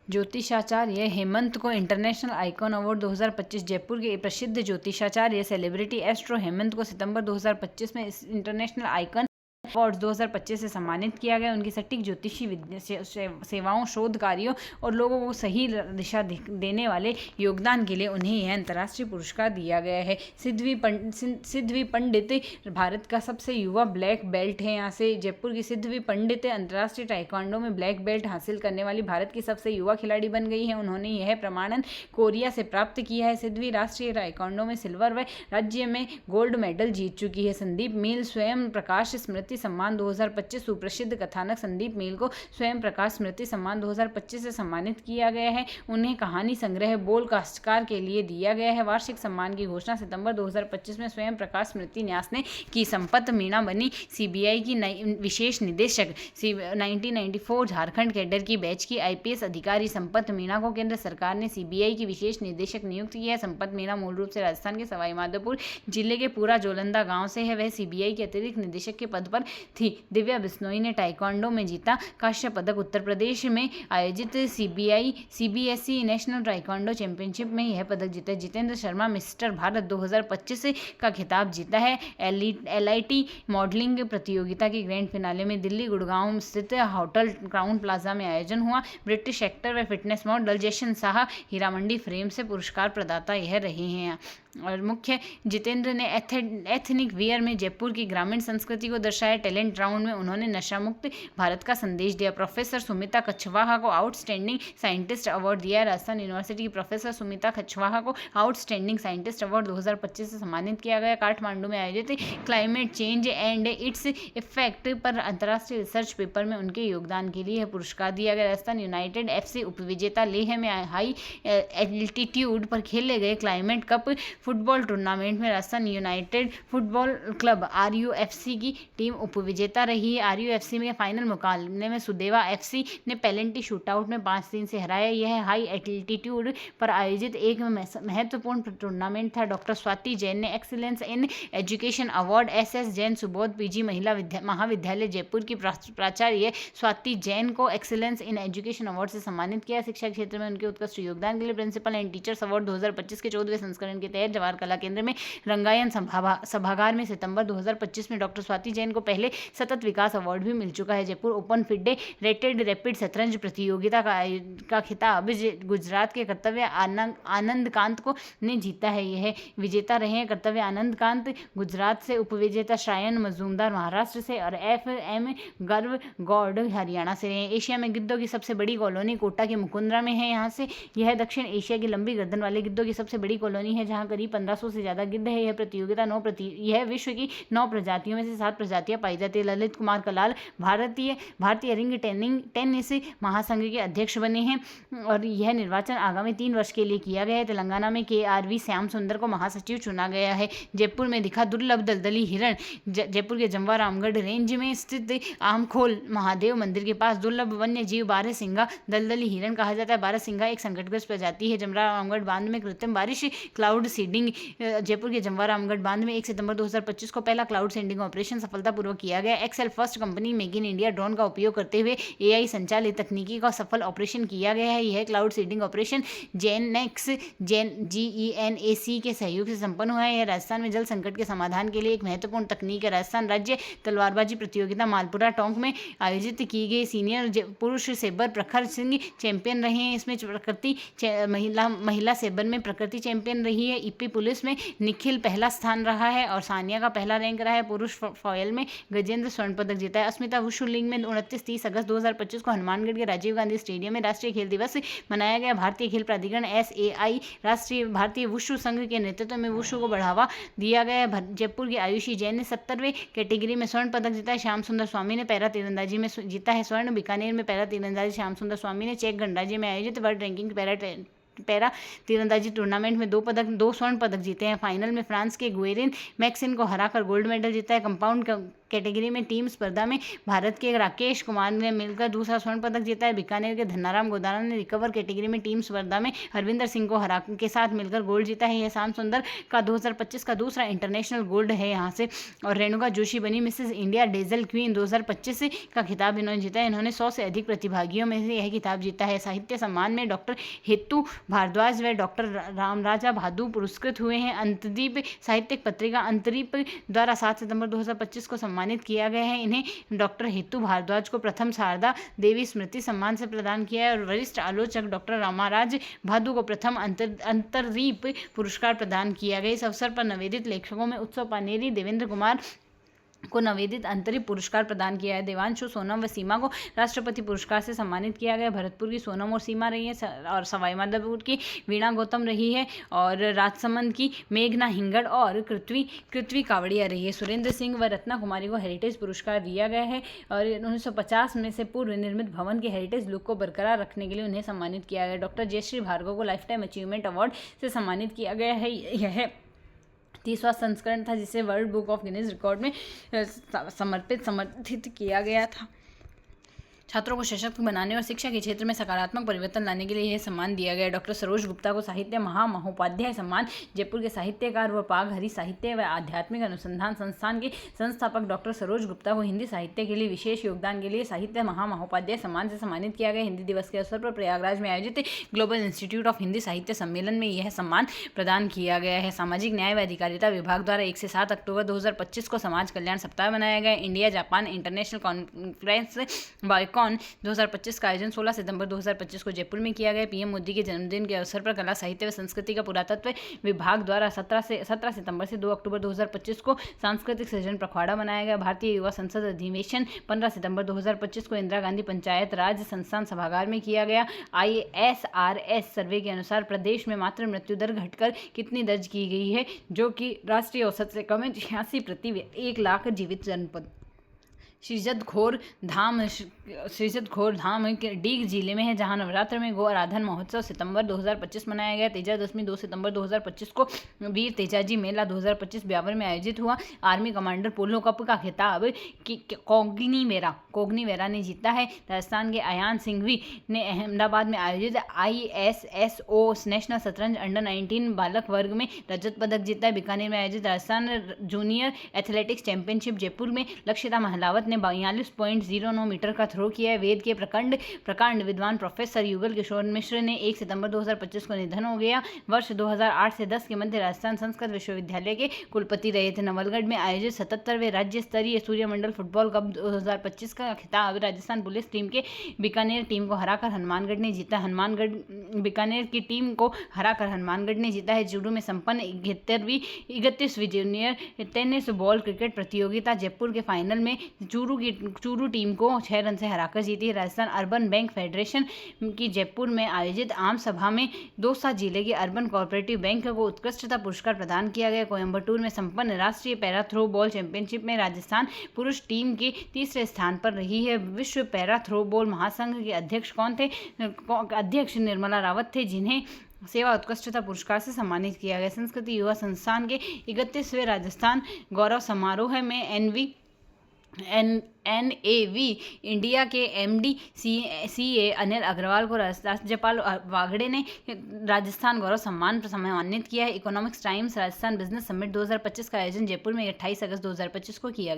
ज्योतिषाचार्य हेमंत को international icon award 2025। Jaipur के प्रसिद्ध ज्योतिषाचार्य सेलिब्रिटी एस्ट्रो हेमंत को सितंबर 2025 में इस इंटरनेशनल आइकॉन अवार्ड्स 2025 से सम्मानित किया गया। उनकी सटीक ज्योतिषी सेवाओं, शोध कार्यों और लोगों को सही दिशा देने वाले योगदान के लिए उन्हें यह अंतर्राष्ट्रीय पुरस्कार दिया गया है। सिद्धवी पंडित भारत का सबसे युवा ब्लैक बेल्ट है। यहाँ से जयपुर की सिद्धवी पंडित अंतर्राष्ट्रीय ताइक्वांडो में ब्लैक बेल्ट हासिल करने वाली भारत की सबसे युवा खिलाड़ी बन गई है। उन्होंने यह प्रमाणन कोरिया से प्राप्त किया है। सिद्धवी राष्ट्रीय ताइक्वांडो में सिल्वर व राज्य में गोल्ड मेडल जीत चुकी है। संदीप मील स्वयं प्रकाश स्मृति सम्मान 2025। सुप्रसिद्ध कथानक संदीप मील को स्वयं प्रकाश स्मृति सम्मान 2025 से सम्मानित किया गया है। उन्हें कहानी संग्रह बोल कास्टकार के लिए दिया गया है। वार्षिक सम्मान की घोषणा सितंबर 2025 में स्वयं प्रकाश स्मृति न्यास ने की। संपत मीणा बनी सीबीआई की विशेष निदेशक। 1994 झारखंड कैडर की बैच की आईपीएस अधिकारी संपत मीणा को केंद्र सरकार ने सीबीआई की विशेष निदेशक नियुक्त किया है। संपत मीणा मूल रूप से राजस्थान के सवाईमाधोपुर जिले के पूरा जोलंदा गांव से है। वह सीबीआई के अतिरिक्त निदेशक के पद पर थी। दिव्या बिश्नोई ने ताइक्वांडो में जीता कांस्य पदक। उत्तर प्रदेश में आयोजित सीबीएसई नेशनल ताइक्वांडो चैंपियनशिप में यह पदक जीता। जितेंद्र शर्मा मिस्टर भारत 2025 का खिताब जीता है। एलआईटी मॉडलिंग प्रतियोगिता के ग्रैंड फिनाले में दिल्ली गुड़गांव स्थित होटल क्राउन प्लाजा में आयोजन हुआ। ब्रिटिश एक्टर व फिटनेस मॉडल जशन शाह हीरामंडी फ्रेम से पुरस्कार प्रदाता यह रहे हैं। और मुख्य जितेंद्र ने एथनिक वियर में जयपुर की ग्रामीण संस्कृति को दर्शाया। टैलेंट राउंड में उन्होंने नशा मुक्त भारत का संदेश दिया। प्रोफेसर सुमिता कछवाहा को आउटस्टैंडिंग साइंटिस्ट अवार्ड दिया। राजस्थान यूनिवर्सिटी की प्रोफेसर सुमिता कछवाहा को आउटस्टैंडिंग साइंटिस्ट अवार्ड 2025 से सम्मानित किया गया। काठमांडू में आयोजित climate change and its effect पर अंतर्राष्ट्रीय रिसर्च पेपर में उनके योगदान के लिए यह पुरस्कार दिया गया। राजस्थान यूनाइटेड एफसी उपविजेता। लेह में हाई एल्टीट्यूड पर खेले गए क्लाइमेट कप फुटबॉल टूर्नामेंट में राजस्थान यूनाइटेड फुटबॉल क्लब आरयूएफसी की टीम उपविजेता रही है। आरयूएफसी में फाइनल मुकाबले में सुदेवा एफसी ने पेनल्टी शूटआउट में 5-3 से हराया। यह हाई एल्टीट्यूड पर आयोजित एक महत्वपूर्ण टूर्नामेंट था। डॉक्टर स्वाति जैन ने excellence in education award SS Jain Subodh PG महिला महाविद्यालय जयपुर की प्राचार्य स्वाति जैन को एक्सीलेंस इन एजुकेशन अवार्ड से सम्मानित किया। शिक्षा क्षेत्र में उनके उत्कृष्ट योगदान के लिए प्रिंसिपल एंड टीचर्स अवार्ड 2025 के 14वें संस्करण के तहत जवाहर कला केंद्र में रंगायन सभागार में सितंबर 2025 में डॉक्टर स्वाति जैन को पहले सतत विकास अवार्ड भी मिल चुका है। Jaipur open FIDE rated rapid शतरंज प्रतियोगिता का खिताब गुजरात के कर्तव्य आनंद कांत को ने जीता है। यह विजेता रहे हैं कर्तव्य आनंद कांत गुजरात से, उपविजेता श्रायन मजूमदार महाराष्ट्र से और FM गर्व गौड़ हरियाणा से रहे। एशिया में गिद्धों की सबसे बड़ी कॉलोनी कोटा के मुकुंदरा में है। यहाँ से यह दक्षिण एशिया की लंबी गर्दन वाले गिद्धों की सबसे बड़ी कॉलोनी है, जहाँ करीब 1500 से ज्यादा गिद्ध है। यह प्रतियोगिता यह विश्व की 9 प्रजातियों में से 7 प्रजातियां पाई जाती है। ललित कुमार कलाल भारतीय रिंग टेनिस महासंघ के अध्यक्ष बने हैं और यह निर्वाचन आगामी 3 वर्ष के लिए किया गया है। तेलंगाना में KRV श्याम सुंदर को महासचिव चुना गया है। जयपुर में दिखा दुर्लभ दलदली हिरण। जयपुर के जमवा रामगढ़ रेंज में स्थित आमखोल महादेव मंदिर के पास दुर्लभ वन्य जीव बारहसिंगा दलदली हिरण कहा जाता है। बारहसिंगा एक संकटग्रस्त प्रजाति है। जमवा रामगढ़ बांध में कृत्रिम बारिश क्लाउड सीडिंग। जयपुर के जमवा रामगढ़ बांध में 1 सितंबर 2025 को पहला क्लाउड सीडिंग ऑपरेशन सफलतापूर्वक किया गया। Excel first company make in India drone का उपयोग करते हुए AI संचालित तकनीकी का सफल ऑपरेशन किया गया है। यह क्लाउड सीडिंग ऑपरेशन GENAC के सहयोग से संपन्न हुआ है। यह राजस्थान में जल संकट के समाधान के लिए एक महत्वपूर्ण तकनीक है। राजस्थान राज्य तलवारबाजी प्रतियोगिता मालपुरा टोंक में आयोजित की गई सीनियर पुरुष सेबर प्रखर सिंह चैंपियन रहे हैं। इसमें प्रकृति महिला सेबर में प्रकृति चैंपियन रही है। ईपी पुलिस में निखिल पहला स्थान रहा है और सानिया का पहला रैंक रहा है। पुरुष फॉयल में गजेंद्र स्वर्ण पदक जीता है। अस्मिता वुशु लीग में 29-30 अगस्त 2025 को हनुमानगढ़ के राजीव गांधी स्टेडियम में राष्ट्रीय खेल दिवस मनाया गया। भारतीय खेल प्राधिकरण SAI राष्ट्रीय भारतीय वुशु संघ के नेतृत्व में वुशु को बढ़ावा दिया गया। जयपुर की आयुषी जैन ने 70वें कैटेगरी में स्वर्ण पदक जीता है। श्याम सुंदर स्वामी ने पैरा तीरंदाजी में जीता है स्वर्ण। बीकानेर में पैरा तीरंदाजी श्याम सुंदर स्वामी ने चेक गणराज्य में आयोजित वर्ल्ड रैंकिंग पैरा तीरंदाजी टूर्नामेंट में 2 स्वर्ण पदक जीते हैं। फाइनल में फ्रांस के गुएरिन मैक्सिन को हराकर गोल्ड मेडल जीता है। कंपाउंड कैटेगरी में टीम स्पर्धा में भारत के राकेश कुमार ने मिलकर दूसरा स्वर्ण पदक जीता है। बीकानेर के धन्नाराम गोदाना ने रिकवर कैटेगरी में टीम स्पर्धा में हरविंदर सिंह को हरा के साथ मिलकर गोल्ड जीता है। यह श्याम सुंदर का 2025 का दूसरा इंटरनेशनल गोल्ड है यहाँ से। और रेणुका जोशी बनी मिसेस इंडिया डेजल क्वीन 2025 का खिताब इन्होंने जीता है। इन्होंने 100 से अधिक प्रतिभागियों में से यह खिताब जीता है। साहित्य सम्मान में डॉक्टर हेतु भारद्वाज व डॉक्टर रामराजा भादु पुरस्कृत हुए हैं। अंतदीप साहित्यिक पत्रिका अंतरीप द्वारा 7 सितंबर 2025 को सम्मानित किया गया है। इन्हें डॉक्टर हेतु भारद्वाज को प्रथम शारदा देवी स्मृति सम्मान से प्रदान किया है और वरिष्ठ आलोचक डॉक्टर रामाराज भादु को प्रथम अंतरीप पुरस्कार प्रदान किया गया। इस अवसर पर नवेदित लेखकों में उत्सव पानेरी देवेंद्र कुमार को नवेदित अंतरिम पुरस्कार प्रदान किया है। देवांशु सोनम व सीमा को राष्ट्रपति पुरस्कार से सम्मानित किया गया। भरतपुर की सोनम और सीमा रही है और सवाईमाधोपुर की वीणा गौतम रही है और राजसमंद की मेघना हिंगड़ और कृत्वी कावड़िया रही है। सुरेंद्र सिंह व रत्ना कुमारी को हेरिटेज पुरस्कार दिया गया है और 1950 में से पूर्व निर्मित भवन के हेरिटेज लुक को बरकरार रखने के लिए उन्हें सम्मानित किया गया। डॉक्टर जयश्री भार्गव को लाइफ टाइम अचीवमेंट अवार्ड से सम्मानित किया गया है। यह 30वां संस्करण था जिसे world book of Guinness record में समर्थित किया गया था। छात्रों को सशक्त बनाने और शिक्षा के क्षेत्र में सकारात्मक परिवर्तन लाने के लिए यह सम्मान दिया गया। डॉक्टर सरोज गुप्ता को साहित्य महामहोपाध्याय सम्मान। जयपुर के साहित्यकार व पाग हरि साहित्य व आध्यात्मिक अनुसंधान संस्थान के संस्थापक डॉक्टर सरोज गुप्ता को हिंदी साहित्य के लिए विशेष योगदान के लिए साहित्य महामहोपाध्याय सम्मान से सम्मानित किया गया। हिंदी दिवस के अवसर पर प्रयागराज में आयोजित ग्लोबल इंस्टीट्यूट ऑफ हिंदी साहित्य सम्मेलन में यह सम्मान प्रदान किया गया है। सामाजिक न्याय व अधिकारिता विभाग द्वारा 1 से 7 अक्टूबर 2025 को समाज कल्याण सप्ताह मनाया गया। इंडिया जापान इंटरनेशनल कॉन्फ्रेंस बाइकॉन 2025 का आयोजन 16 सितंबर 2025 को जयपुर में किया गया। पीएम मोदी के जन्मदिन के अवसर पर कला साहित्य व संस्कृति का पुरातत्व विभाग द्वारा 17 सितंबर से 2 अक्टूबर 2025 को सांस्कृतिक सृजन पखवाड़ा मनाया गया। भारतीय युवा संसद अधिवेशन 15 सितंबर 2025 को इंदिरा गांधी पंचायत राज संस्थान सभागार में किया गया। ISRS सर्वे के अनुसार प्रदेश में मातृ मृत्यु दर घटकर कितनी दर्ज की गई है, जो कि राष्ट्रीय औसत से कम है 86 प्रति 1 लाख जीवित जनपद। श्रीजत घोर धाम डीग जिले में है, जहां नवरात्र में गो आराधन महोत्सव सितंबर 2025 मनाया गया। तेजा दशमी 2 सितंबर 2025 को वीर तेजाजी मेला 2025 ब्यावर में आयोजित हुआ। आर्मी कमांडर पोलो कप का खिताब कोग्निवेरा ने जीता है। राजस्थान के अयान सिंघवी ने अहमदाबाद में आयोजित ISSO नेशनल शतरंज अंडर-19 बालक वर्ग में रजत पदक जीता है। बीकानेर में आयोजित Rajasthan junior athletics championship Jaipur में लक्षिता महलावत ने 42.09 मीटर का थ्रो किया है। वेद के प्रकांड विद्वान प्रोफेसर युगल किशोर मिश्र ने 1 सितंबर 2025 को निधन हो गया। वर्ष 2008 से 10 के मध्य राजस्थान संस्कृत विश्वविद्यालय के कुलपति रहे थे। नवलगढ़ में आयोजित 77वें राज्य स्तरीय सूर्यमंडल फुटबॉल कप 2025 का खिताब राजस्थान पुलिस टीम के बीकानेर टीम को हराकर हनुमानगढ़ ने जीता। बीकानेर की टीम को हराकर हनुमानगढ़ ने जीता है। जूडो में संपन्न 31वीं जूनियर टेनिस बॉल क्रिकेट प्रतियोगिता जयपुर के फाइनल में चूरू टीम को 6 रन से हराकर जीती है। राजस्थान अर्बन बैंक फेडरेशन की जयपुर में आयोजित आम सभा में दौसा जिले के अर्बन कोऑपरेटिव बैंक को उत्कृष्टता पुरस्कार प्रदान किया गया। कोयम्बटूर में संपन्न राष्ट्रीय पैरा थ्रो बॉल चैंपियनशिप में राजस्थान पुरुष टीम के तीसरे स्थान पर रही है। विश्व पैरा थ्रो बॉल महासंघ के अध्यक्ष कौन थे? अध्यक्ष निर्मला रावत थे, जिन्हें सेवा उत्कृष्टता पुरस्कार से सम्मानित किया गया। संस्कृति युवा संस्थान के 31वें राजस्थान गौरव समारोह में NAV इंडिया के MD CA अनिल अग्रवाल को राज्यपाल वागड़े ने राजस्थान गौरव सम्मान पर सम्मानित किया है। Economics times Rajasthan business summit 2025 का आयोजन जयपुर में 28 अगस्त 2025 को किया गया।